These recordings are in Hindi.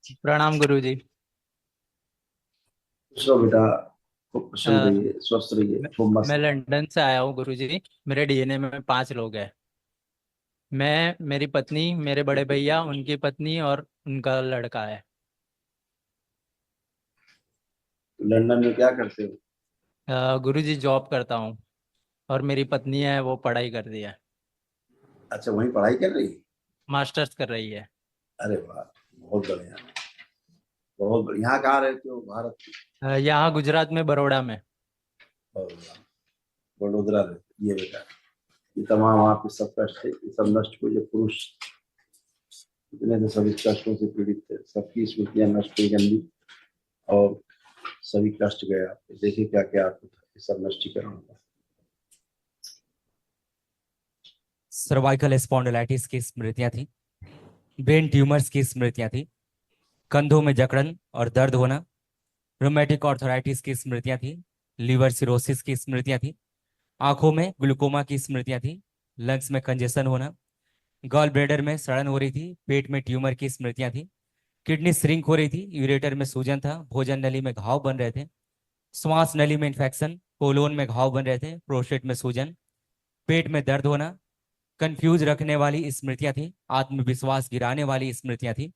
प्रणाम गुरुजी। चलो बेटा, खूब प्रसन्न अ, रहिए, स्वस्थ रहिए, मैं खूब मैं मस्त। लंदन से आया हूँ गुरुजी। मेरे डीएनए में 5 लोग हैं। मैं, मेरी पत्नी, मेरे बड़े भैया, उनकी पत्नी और उनका लड़का है। लंदन में क्या करते हो? गुरुजी जॉब करता हूँ और मेरी पत्नी है, वो पढ़ाई कर रही है। अच्छा, वहीं पढ़ाई कर रही है? मास्टर्स कर रही है। अरे वाह, बहुत बढ़िया, बहुत बढ़िया। यहाँ कहाँ रहते हो भारत में? यहाँ गुजरात में, बड़ौदा में। बहुत बढ़िया। वडोदरा रहते ये बेटा। ये तमाम वहाँ पे सब कष्ट है, ये सब नष्ट हो, जो पुरुष इतने तो सभी कष्टों से पीड़ित थे, सबकी स्मृतियां नष्ट हुई गंदी, और सभी कष्ट गए। आपको देखिए क्या क्या आपको था, ये सब नष्टीकरण हुआ। सर्वाइकल स्पॉन्डिलाइटिस की स्मृतियां थी। ब्रेन ट्यूमर्स की स्मृतियां थी। कंधों में जकड़न और दर्द होना। रोमेटिक आर्थराइटिस की स्मृतियां थी। लीवर सिरोसिस की स्मृतियां थी। आंखों में ग्लूकोमा की स्मृतियां थी। लंग्स में कंजेशन होना। गॉल ब्लैडर में सड़न हो रही थी। पेट में ट्यूमर की स्मृतियां थी। किडनी श्रिंक हो रही थी। यूरेटर में सूजन था। भोजन नली में घाव बन रहे थे। श्वास नली में इन्फेक्शन। कोलोन में घाव बन रहे थे। प्रोस्टेट में सूजन। पेट में दर्द होना। कंफ्यूज रखने वाली स्मृतियां थी। आत्मविश्वास गिराने वाली स्मृतियां थी।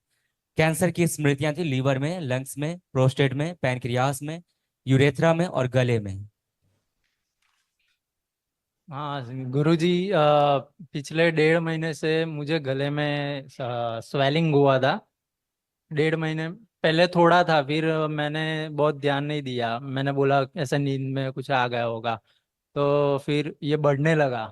कैंसर की स्मृतियां थी। लीवर में, लंग्स में, प्रोस्टेट में, पैनक्रियास में, यूरेथ्रा में और गले में। हाँ गुरुजी, पिछले 1.5 महीने से मुझे गले में स्वेलिंग हुआ था। 1.5 महीने पहले थोड़ा था, फिर मैंने बहुत ध्यान नहीं दिया। मैंने बोला ऐसा नींद में कुछ आ गया होगा, तो फिर ये बढ़ने लगा।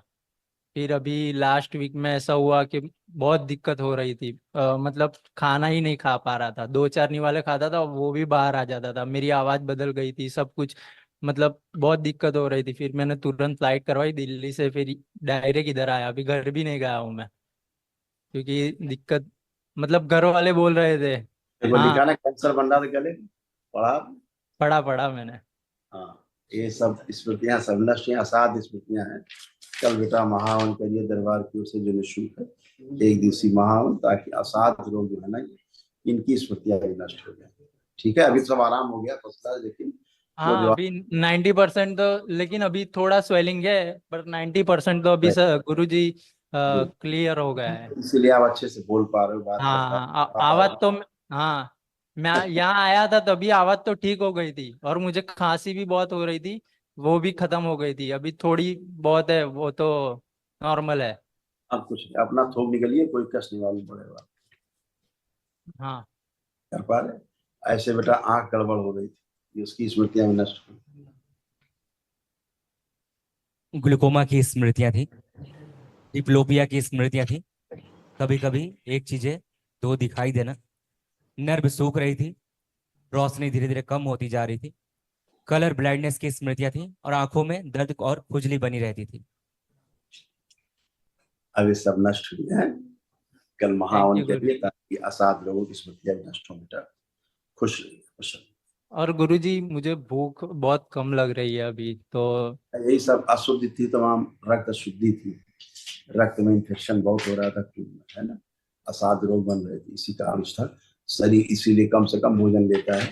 फिर अभी लास्ट वीक में ऐसा हुआ कि बहुत दिक्कत हो रही थी। मतलब खाना ही नहीं खा पा रहा था। 2-4 निवाले खाता था, वो भी बाहर आ जाता था। मेरी आवाज़ बदल गई थी, सब कुछ। मतलब बहुत दिक्कत हो रही थी। फिर मैंने तुरंत फ्लाइट करवाई दिल्ली से, फिर डायरेक्ट इधर आया। अभी घर भी नहीं गया हूँ मैं, क्योंकि दिक्कत, मतलब घर वाले बोल रहे थे। देखो, हाँ, लिखा ना कैंसर बन रहा था गले में, पढ़ा आपने? पढ़ा पढ़ा मैंने। हाँ, ये सब स्मृतियां सब नष्ट हैं, असाध स्मृतियां हैं। कल बेटा महावन करिए दरबार की ओर से जो निःशुल्क है, एक दिवसीय महावन, ताकि असाध रोग जो है ना, इनकी स्मृतियां भी नष्ट हो जाए। ठीक है, अभी सब आराम हो गया फसला, लेकिन वो हाँ जो अभी 90% तो, लेकिन अभी थोड़ा स्वेलिंग है, पर 90% तो अभी गुरु जी क्लियर हो गया है। इसीलिए आप अच्छे से बोल पा रहे हो, बात कर हाँ पा हाँ, रहे आवाज हो। तो, हाँ, मैं यहाँ आया था तभी आवाज तो ठीक हो गई थी, और मुझे खांसी भी बहुत हो रही थी, वो भी खत्म हो गई थी। अभी थोड़ी बहुत है, वो तो नॉर्मल है। अब कुछ नहीं, अपना थोक निकलिए, कोई कष्ट नहीं मालूम पड़ेगा। हाँ कर पा रहे? ऐसे बेटा आंख गड़बड़ हो रही थी, ये उसकी स्मृतियां भी नष्ट हुई। ग्लूकोमा की स्मृतियां थी। डिप्लोपिया की स्मृतियां थी। कभी कभी एक चीजें दो दिखाई देना। नर्व सूख रही थी। रोशनी धीरे धीरे कम होती जा रही थी। कलर ब्लाइंडनेस की स्मृतियां थी और आंखों में दर्द और खुजली बनी रहती थी। अब ये सब नष्ट हुए हैं। कल थैंक महावन यू गुरु। करिए, ताकि असाध लोगों की स्मृतियां भी नष्ट हो बेटा। खुश रहिए, खुश रहिए। और गुरु जी, मुझे भूख बहुत कम लग रही है अभी तो। यही सब अशुद्धि थी, तमाम रक्त शुद्धि थी। रक्त में इन्फेक्शन बहुत हो रहा था, खून में, है ना। असाध रोग बन रहे थे, इसी कारण था। शरीर इसीलिए कम से कम भोजन लेता है,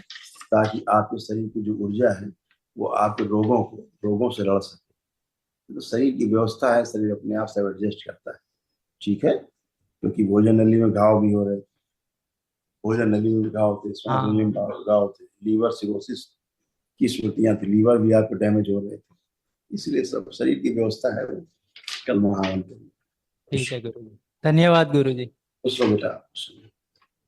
ताकि आपके शरीर की जो ऊर्जा है, वो आपके रोगों से लड़ सके। तो शरीर की व्यवस्था है, शरीर अपने आप से एडजस्ट करता है। ठीक है, क्योंकि भोजन नली में घाव भी हो रहे थे। भोजन नली में भी घाव थे, श्वास नली में हाँ घाव थे, लीवर सिरोसिस की स्मृतियां थी, लीवर भी आपको डैमेज हो रहे थे। इसलिए सब शरीर की व्यवस्था है वो। कल महावन करिए। ठीक खुश है गुरु जी। धन्यवाद गुरु जी। खुश रहो बेटा, खुश रहो।